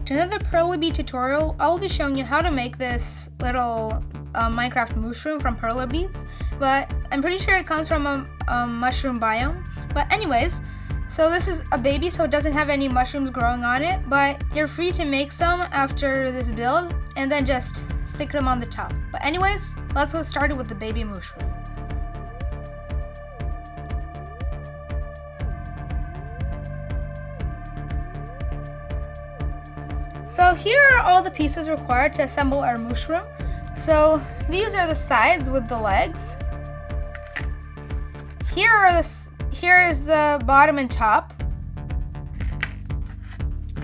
back to another Perler Bead tutorial. I'll be showing you how to make this little Minecraft mushroom from Perler Beads, but I'm pretty sure it comes from a mushroom biome. But anyways, so this is a baby, so it doesn't have any mushrooms growing on it, but you're free to make some after this build and then just stick them on the top. But anyways, let's get started with the baby mushroom. So here are all the pieces required to assemble our mushroom. So these are the sides with the legs. Here is the bottom and top.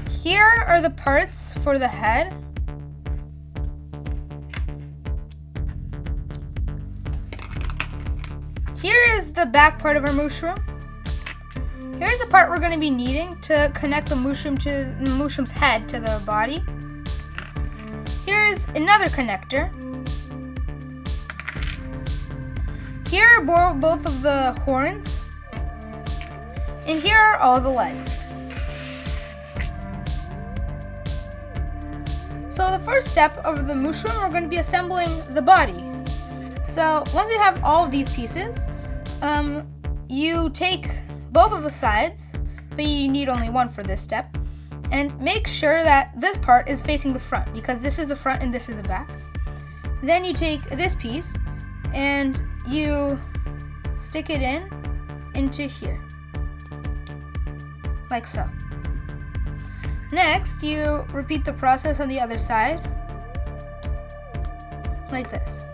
Here are the parts for the head. Here is the back part of our mushroom. Here's the part we're going to be needing to connect the mushroom's head to the body. Here's another connector. Here are both of the horns. And here are all the legs. So the first step of the mushroom, we're going to be assembling the body. So once you have all of these pieces, you take both of the sides, but you need only one for this step, and make sure that this part is facing the front, because this is the front and this is the back. Then you take this piece and you stick it into here, like so. Next, you repeat the process on the other side, like this.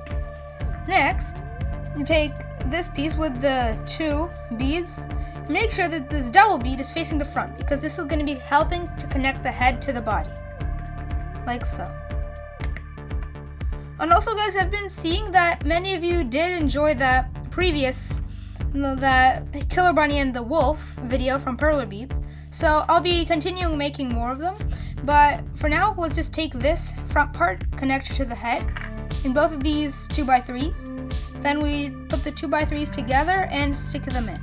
Next, you take this piece with the 2 beads. Make sure that this double bead is facing the front, because this is going to be helping to connect the head to the body, like so. And also, guys, I've been seeing that many of you did enjoy the previous, the Killer Bunny and the Wolf video from Perler Beads. So I'll be continuing making more of them. But for now, let's just take this front part, connect it to the head, in both of these 2x3s. Then we put the 2x3s together and stick them in,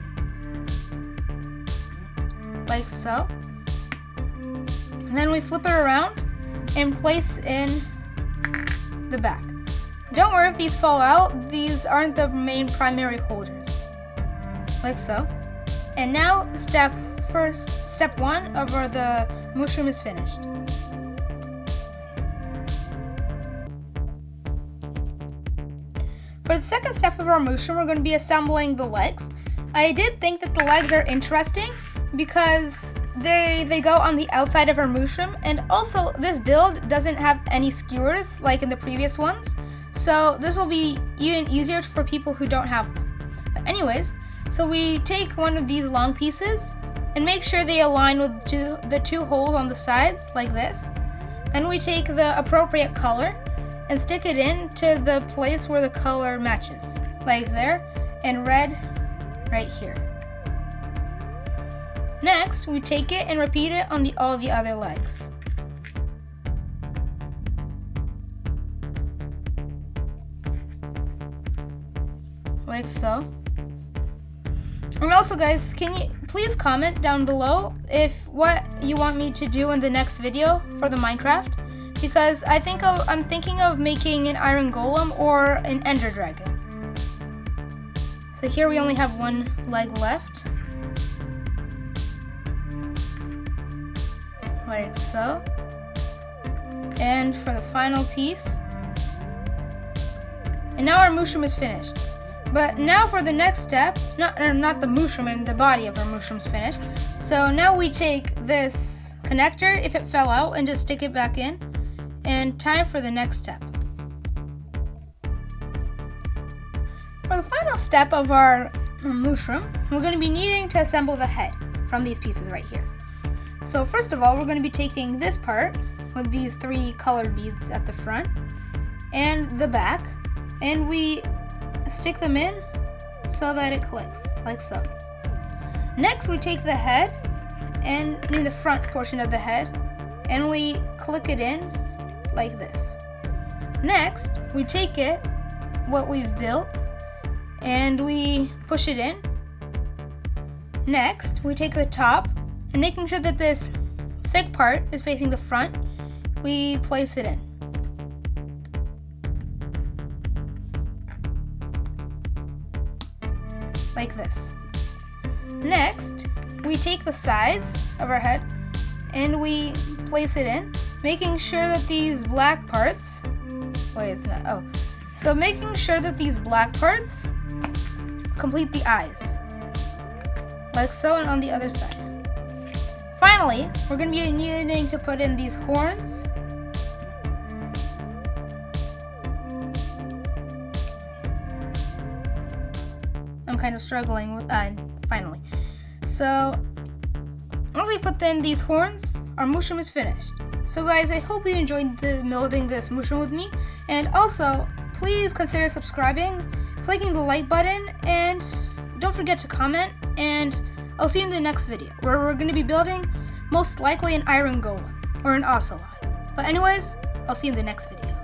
like so. And then we flip it around and place in the back. Don't worry if these fall out, these aren't the main primary holders, like so. And now step 1 of the mushroom is finished. For the second step of our mushroom, we're going to be assembling the legs. I did think that the legs are interesting because they go on the outside of our mushroom, and also this build doesn't have any skewers like in the previous ones, so this will be even easier for people who don't have them. But anyways, so we take one of these long pieces and make sure they align with the 2 holes on the sides, like this. Then we take the appropriate color and stick it into the place where the color matches, like there, and red right here. Next, we take it and repeat it on all the other legs. Like so. And also, guys, can you please comment down below what you want me to do in the next video for the Minecraft? Because I'm thinking of making an iron golem or an ender dragon. So here we only have 1 leg left, like so. And for the final piece, and now our mushroom is finished. But now for the next step, not the mushroom, and the body of our mushroom's finished. So now we take this connector, if it fell out, and just stick it back in. And time for the next step. For the final step of our mushroom, we're going to be needing to assemble the head from these pieces right here. So first of all, we're going to be taking this part with these 3 colored beads at the front and the back, and we stick them in so that it clicks, like so. Next, we take the head and the front portion of the head, and we click it in like this. Next, we take what we've built, and we push it in. Next, we take the top and making sure that this thick part is facing the front, we place it in. Like this. Next, we take the sides of our head and we place it in, making sure that these black parts, so making sure that these black parts complete the eyes, like so, and on the other side. Finally, we're going to be needing to put in these horns. I'm kind of struggling with finally. So once we put in these horns, our mooshroom is finished. So guys, I hope you enjoyed building this mooshroom with me, and also please consider subscribing, clicking the like button, and don't forget to comment, and I'll see you in the next video where we're going to be building most likely an iron golem or an ocelot. But anyways, I'll see you in the next video.